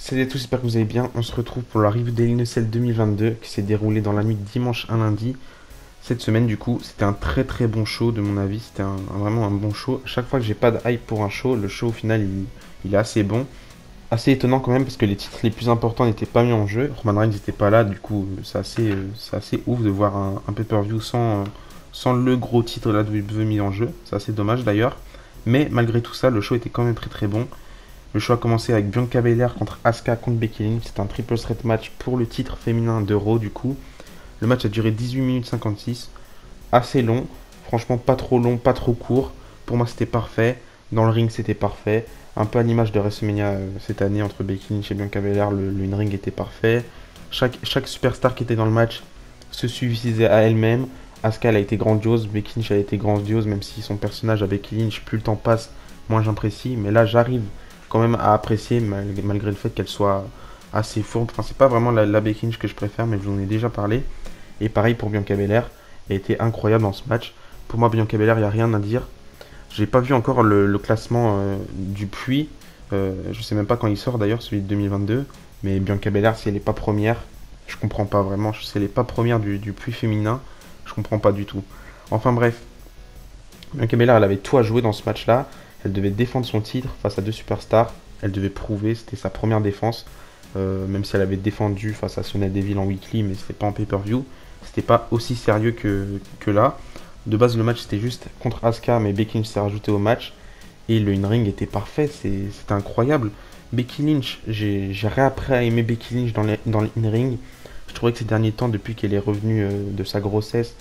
Salut à tous, j'espère que vous allez bien. On se retrouve pour la review d'Hell in a Cell 2022 qui s'est déroulée dans la nuit de dimanche à lundi. Cette semaine, du coup, c'était un très très bon show de mon avis. C'était vraiment un bon show. Chaque fois que j'ai pas de hype pour un show, le show au final il est assez bon. Assez étonnant quand même parce que les titres les plus importants n'étaient pas mis en jeu. Roman Reigns n'était pas là, du coup, c'est assez ouf de voir un pay-per-view sans le gros titre là de WWE mis en jeu. C'est assez dommage d'ailleurs. Mais malgré tout ça, le show était quand même très très bon. Le show a commencé avec Bianca Belair contre Asuka contre Becky Lynch. C'est un triple threat match pour le titre féminin de Raw du coup. Le match a duré 18 minutes 56. Assez long. Franchement pas trop long, pas trop court. Pour moi c'était parfait. Dans le ring c'était parfait. Un peu à l'image de WrestleMania cette année entre Becky Lynch et Bianca Belair. Le in-ring était parfait. Chaque superstar qui était dans le match se suffisait à elle-même. Asuka elle a été grandiose. Becky Lynch elle a été grandiose. Même si son personnage à Becky Lynch, plus le temps passe, moins j'apprécie. Mais là j'arrive quand même à apprécier malgré le fait qu'elle soit assez fourbe. Enfin, c'est pas vraiment la Becky Lynch que je préfère, mais je vous en ai déjà parlé. Et pareil pour Bianca Belair, elle a été incroyable dans ce match. Pour moi, Bianca Belair, il n'y a rien à dire. J'ai pas vu encore le classement du puits. Je sais même pas quand il sort d'ailleurs, celui de 2022. Mais Bianca Belair, si elle n'est pas première, je comprends pas vraiment. Si elle n'est pas première du puits féminin, je comprends pas du tout. Enfin bref, Bianca Belair, elle avait tout à jouer dans ce match-là. Elle devait défendre son titre face à deux superstars. Elle devait prouver, c'était sa première défense. Même si elle avait défendu face à Sonya Deville en weekly, mais c'était pas en pay-per-view. C'était pas aussi sérieux que là. De base, le match c'était juste contre Asuka, mais Becky Lynch s'est rajouté au match. Et le in-ring était parfait, c'était incroyable. Becky Lynch, j'ai réappris à aimer Becky Lynch dans le in-ring. Je trouvais que ces derniers temps, depuis qu'elle est revenue de sa grossesse,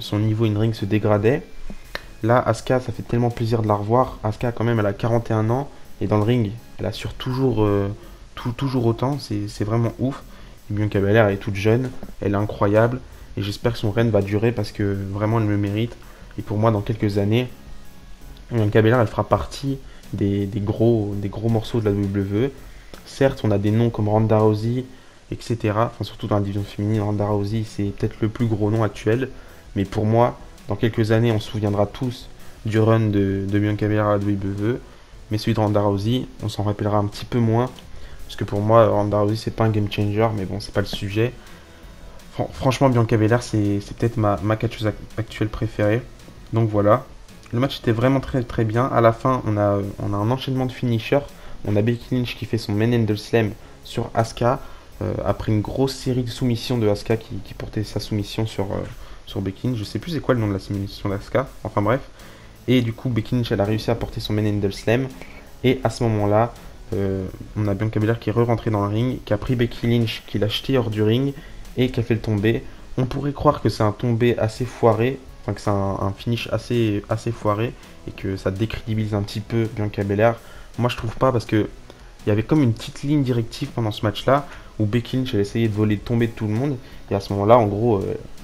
son niveau in-ring se dégradait. Là, Asuka, ça fait tellement plaisir de la revoir. Asuka, quand même, elle a 41 ans. Et dans le ring, elle assure toujours autant. C'est vraiment ouf. Et Bianca Belair, elle est toute jeune. Elle est incroyable. Et j'espère que son règne va durer parce que vraiment, elle me mérite. Et pour moi, dans quelques années, Bianca Belair, elle fera partie des gros morceaux de la WWE. Certes, on a des noms comme Ronda Rousey, etc. Enfin, surtout dans la division féminine, Ronda Rousey, c'est peut-être le plus gros nom actuel. Mais pour moi, dans quelques années, on se souviendra tous du run de Bianca Belair à la WWE. Mais celui de Ronda Rousey, on s'en rappellera un petit peu moins. Parce que pour moi, Ronda Rousey, c'est pas un game changer, mais bon, c'est pas le sujet. Franchement, Bianca Belair, c'est peut-être ma catcheuse actuelle préférée. Donc voilà. Le match était vraiment très très bien. À la fin, on a un enchaînement de finishers. On a Becky Lynch qui fait son main handle slam sur Asuka. Après une grosse série de soumissions de Asuka qui portait sa soumission sur Becky Lynch. Je sais plus c'est quoi le nom de la soumission d'Asuka. Enfin bref. Et du coup, Becky Lynch, elle a réussi à porter son main handle slam. Et à ce moment-là, on a Bianca Belair qui est re-rentrée dans le ring, qui a pris Becky Lynch, qui l'a jeté hors du ring et qui a fait le tomber. On pourrait croire que c'est un tombé assez foiré, enfin que c'est un finish assez foiré et que ça décrédibilise un petit peu Bianca Belair. Moi, je trouve pas parce que il y avait comme une petite ligne directive pendant ce match-là où Becky Lynch elle essayait de voler le tombé de tout le monde et à ce moment-là, en gros,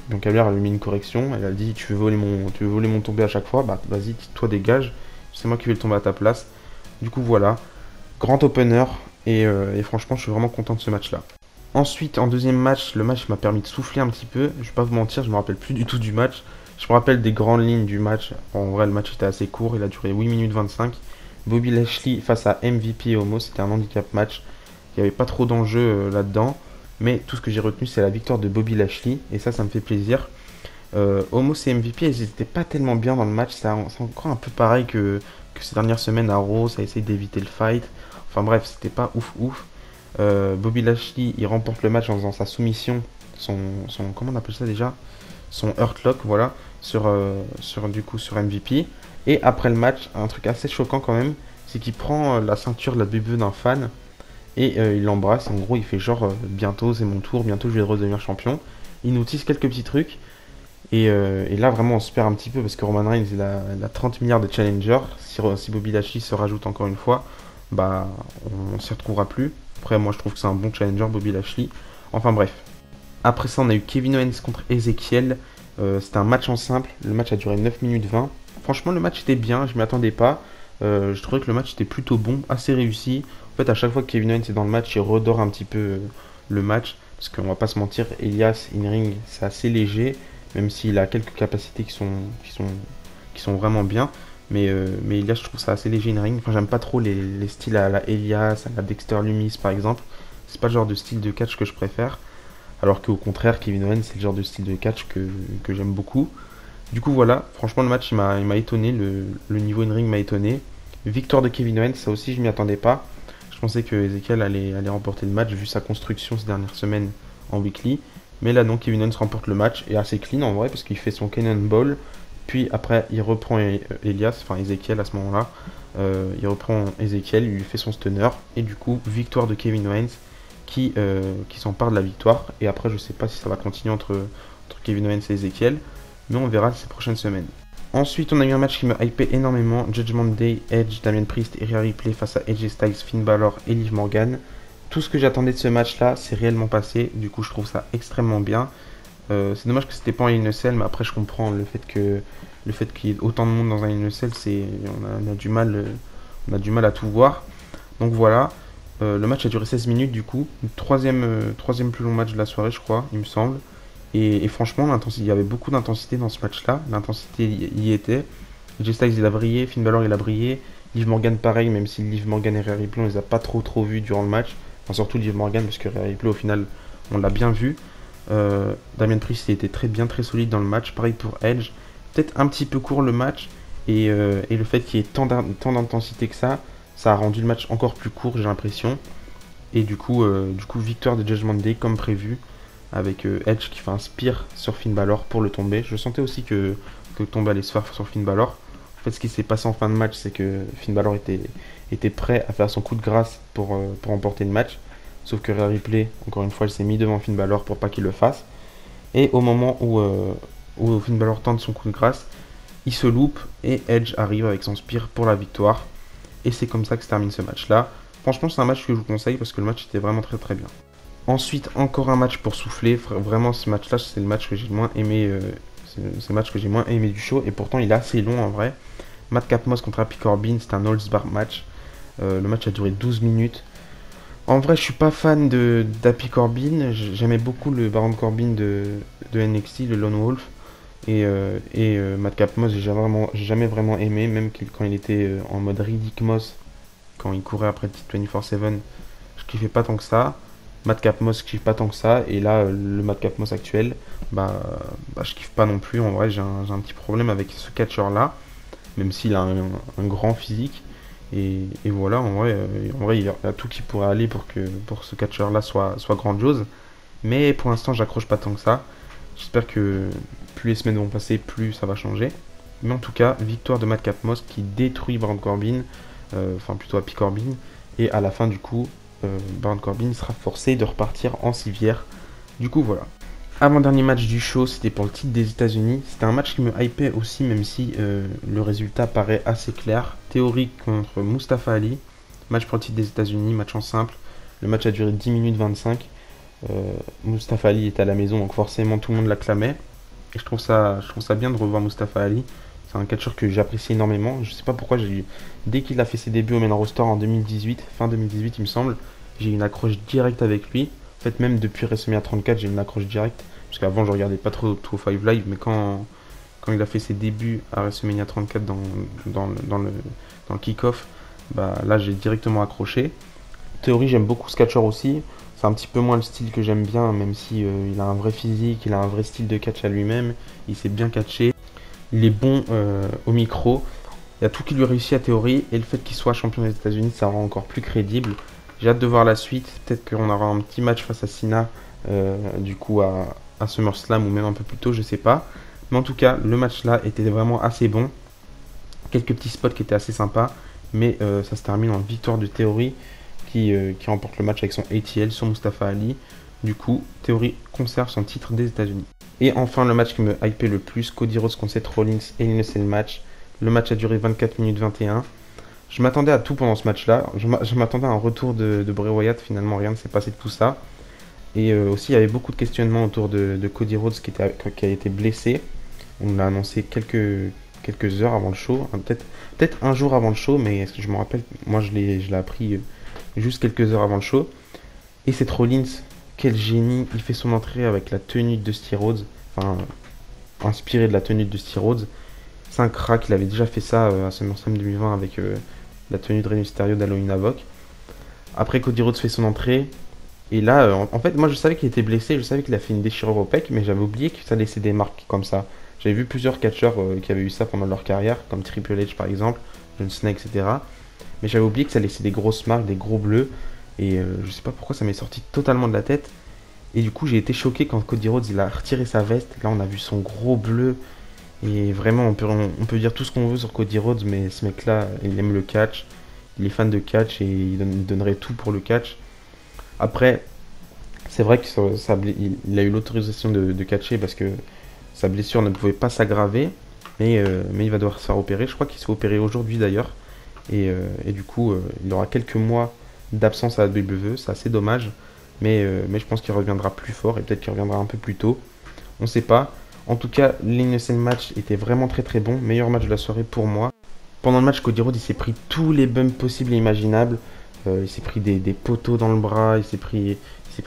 Bianca Belair elle a mis une correction. Elle a dit tu veux voler mon tombé à chaque fois, bah vas-y, toi dégage. C'est moi qui vais le tomber à ta place. Du coup, voilà, grand opener et franchement, je suis vraiment content de ce match-là. Ensuite, en deuxième match, le match m'a permis de souffler un petit peu. Je vais pas vous mentir, je me rappelle plus du tout du match. Je me rappelle des grandes lignes du match. En vrai, le match était assez court, il a duré 8 minutes 25. Bobby Lashley face à MVP et Homo, c'était un handicap match. Il n'y avait pas trop d'enjeux là-dedans. Mais tout ce que j'ai retenu, c'est la victoire de Bobby Lashley. Et ça me fait plaisir. Homos et MVP, ils n'étaient pas tellement bien dans le match. C'est encore un peu pareil que ces dernières semaines à Raw. Ça essaye d'éviter le fight. Enfin bref, c'était pas ouf ouf. Bobby Lashley, il remporte le match en faisant sa soumission, comment on appelle ça déjà? Son Hurt Lock, voilà, sur MVP. Et après le match, un truc assez choquant quand même, c'est qu'il prend la ceinture de la WWE d'un fan et il l'embrasse. En gros, il fait genre bientôt c'est mon tour, bientôt je vais redevenir champion. Il nous tisse quelques petits trucs. Et là, vraiment, on se perd un petit peu parce que Roman Reigns il a 30 milliards de challengers. Si Bobby Lashley se rajoute encore une fois, bah, on s'y retrouvera plus. Après, moi, je trouve que c'est un bon challenger, Bobby Lashley. Enfin, bref. Après ça, on a eu Kevin Owens contre Ezekiel. C'était un match en simple. Le match a duré 9 minutes 20. Franchement, le match était bien, je m'y attendais pas. Je trouvais que le match était plutôt bon, assez réussi. En fait, à chaque fois que Kevin Owens est dans le match, il redore un petit peu le match. Parce qu'on va pas se mentir, Elias in-ring, c'est assez léger même s'il a quelques capacités qui sont vraiment bien. Mais Elias, je trouve ça assez léger in-ring. Enfin, j'aime pas trop les styles à la Elias, à la Dexter Lumis par exemple. C'est pas le genre de style de catch que je préfère. Alors qu'au contraire, Kevin Owens, c'est le genre de style de catch que j'aime beaucoup. Du coup, voilà, franchement, le match, il m'a étonné. Le niveau in-ring m'a étonné. Victoire de Kevin Owens, ça aussi, je m'y attendais pas. Je pensais que Ezekiel allait remporter le match, vu sa construction ces dernières semaines en weekly. Mais là, non, Kevin Owens remporte le match, et assez clean en vrai, parce qu'il fait son Cannonball. Puis après, il reprend Elias, enfin Ezekiel à ce moment-là. Il reprend Ezekiel, il lui fait son stunner. Et du coup, victoire de Kevin Owens qui s'empare de la victoire. Et après, je sais pas si ça va continuer entre Kevin Owens et Ezekiel. Mais on verra ces prochaines semaines. Ensuite, on a eu un match qui me hypait énormément. Judgment Day, Edge, Damien Priest et Rhea Ripley face à AJ Styles, Finn Balor et Liv Morgan. Tout ce que j'attendais de ce match-là, c'est réellement passé. Du coup, je trouve ça extrêmement bien. C'est dommage que c'était pas en INSL, mais après, je comprends le fait qu'il y ait autant de monde dans un INSL, on a du mal à tout voir. Donc voilà. Le match a duré 16 minutes du coup. Troisième plus long match de la soirée, je crois, il me semble. Et franchement, il y avait beaucoup d'intensité dans ce match-là. L'intensité y était. AJ Styles il a brillé, Finn Balor il a brillé. Liv Morgan pareil, même si Liv Morgan et Rhea Ripley on les a pas trop vus durant le match. Enfin surtout Liv Morgan parce que Rhea Ripley au final on l'a bien vu. Damien Priest il était très bien, très solide dans le match. Pareil pour Edge. Peut-être un petit peu court le match. Et le fait qu'il y ait tant d'intensité que ça a rendu le match encore plus court j'ai l'impression. Et du coup victoire de Judgment Day comme prévu avec Edge qui fait un spear sur Finn Balor pour le tomber. Je sentais aussi que le tomber allait se faire sur Finn Balor. En fait, ce qui s'est passé en fin de match, c'est que Finn Balor était prêt à faire son coup de grâce pour remporter le match. Sauf que Rhea Ripley, encore une fois, elle s'est mis devant Finn Balor pour pas qu'il le fasse. Et au moment où Finn Balor tente son coup de grâce, il se loupe et Edge arrive avec son spear pour la victoire. Et c'est comme ça que se termine ce match-là. Franchement, c'est un match que je vous conseille parce que le match était vraiment très très bien. Ensuite, encore un match pour souffler. Vraiment, ce match-là, c'est le match que j'ai le moins aimé. C'est le match que j'ai moins aimé du show. Et pourtant, il est assez long en vrai. Madcap Moss contre Happy Corbin, c'est un All-Star match. Le match a duré 12 minutes. En vrai, je suis pas fan d'Happy Corbin. J'aimais beaucoup le Baron Corbin de NXT, le Lone Wolf. Madcap Moss, j'ai jamais vraiment aimé. Même quand il était en mode Riddick Moss, quand il courait après le titre 24/7, je kiffais pas tant que ça. Madcap Moss, je kiffe pas tant que ça. Et là, le Madcap Moss actuel, je kiffe pas non plus. En vrai, j'ai un petit problème avec ce catcheur-là, même s'il a un grand physique. Et voilà, en vrai, il y a tout qui pourrait aller pour ce catcheur-là soit grandiose. Mais pour l'instant, j'accroche pas tant que ça. J'espère que plus les semaines vont passer, plus ça va changer. Mais en tout cas, victoire de Madcap Moss qui détruit Baron Corbin, enfin plutôt Happy Corbin. Et à la fin, du coup, Baron Corbin sera forcé de repartir en civière. Du coup, voilà. Avant-dernier match du show, c'était pour le titre des États-Unis. C'était un match qui me hypait aussi, même si le résultat paraît assez clair. Theory contre Mustafa Ali. Match pour le titre des États-Unis, match en simple. Le match a duré 10 minutes 25. Mustafa Ali était à la maison, donc forcément tout le monde l'acclamait. Et je trouve ça bien de revoir Mustafa Ali. C'est un catcheur que j'apprécie énormément. Je sais pas pourquoi, dès qu'il a fait ses débuts au main roster en 2018, fin 2018 il me semble, j'ai eu une accroche directe avec lui. En fait, même depuis WrestleMania 34, j'ai eu une accroche directe. Parce qu'avant, je regardais pas trop 205 Live, mais quand il a fait ses débuts à WrestleMania 34 dans le kick-off, là j'ai directement accroché. Théorie, j'aime beaucoup ce catcheur aussi. C'est un petit peu moins le style que j'aime bien, même si il a un vrai physique, il a un vrai style de catch à lui-même. Il sait bien catcher. Il est bon au micro. Il y a tout qui lui réussit à Théorie. Et le fait qu'il soit champion des États-Unis, ça rend encore plus crédible. J'ai hâte de voir la suite. Peut-être qu'on aura un petit match face à Cena, du coup à SummerSlam ou même un peu plus tôt, je sais pas. Mais en tout cas, le match là était vraiment assez bon. Quelques petits spots qui étaient assez sympas. Mais ça se termine en victoire de Theory qui remporte le match avec son ATL sur Mustafa Ali. Du coup, Theory conserve son titre des États-Unis. Et enfin, le match qui me hypait le plus, Cody Rhodes contre Seth Rollins et le match. Le match a duré 24 minutes 21. Je m'attendais à tout pendant ce match-là. Je m'attendais à un retour de Bray Wyatt. Finalement, rien ne s'est passé de tout ça. Et aussi, il y avait beaucoup de questionnements autour de Cody Rhodes qui a été blessé. On l'a annoncé quelques heures avant le show. Peut-être un jour avant le show, mais je me rappelle, moi je l'ai appris juste quelques heures avant le show. Et Seth Rollins, quel génie. Il fait son entrée avec la tenue de Dusty Rhodes. Enfin, inspiré de la tenue de Dusty Rhodes. C'est un crack, il avait déjà fait ça à SummerSlam 2020 avec la tenue de Rey Mysterio d'Halloween Havoc. Après, Cody Rhodes fait son entrée. Et là, en fait, moi je savais qu'il était blessé, je savais qu'il a fait une déchirure au pec, mais j'avais oublié que ça laissait des marques comme ça. J'avais vu plusieurs catcheurs qui avaient eu ça pendant leur carrière, comme Triple H par exemple, John Cena, etc. Mais j'avais oublié que ça laissait des grosses marques, des gros bleus. Et je sais pas pourquoi ça m'est sorti totalement de la tête. Et du coup, j'ai été choqué quand Cody Rhodes il a retiré sa veste. Là, on a vu son gros bleu. Et vraiment, on peut dire tout ce qu'on veut sur Cody Rhodes, mais ce mec-là, il aime le catch. Il est fan de catch et il donnerait tout pour le catch. Après, c'est vrai qu'il a eu l'autorisation de catcher parce que sa blessure ne pouvait pas s'aggraver. Mais il va devoir se faire opérer. Je crois qu'il s'est opéré aujourd'hui d'ailleurs. Et du coup, il aura quelques mois d'absence à la WWE. C'est assez dommage. Mais je pense qu'il reviendra plus fort et peut-être qu'il reviendra un peu plus tôt. On sait pas. En tout cas, l'Innocent match était vraiment très très bon. Meilleur match de la soirée pour moi. Pendant le match, Cody Rhodes il s'est pris tous les bumps possibles et imaginables. Il s'est pris des poteaux dans le bras, il s'est pris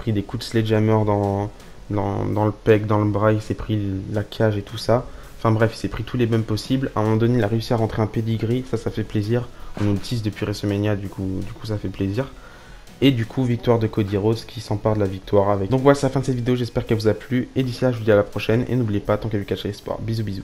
des coups de sledgehammer dans le pec, dans le bras, il s'est pris la cage et tout ça. Enfin bref, il s'est pris tous les bumps possibles. À un moment donné, il a réussi à rentrer un pedigree, ça fait plaisir. On nous le tease depuis WrestleMania, du coup ça fait plaisir. Et du coup, victoire de Cody Rhodes qui s'empare de la victoire avec. Donc voilà, c'est la fin de cette vidéo, j'espère qu'elle vous a plu. Et d'ici là, je vous dis à la prochaine. Et n'oubliez pas, tant qu'à vu catch les sports. Bisous bisous.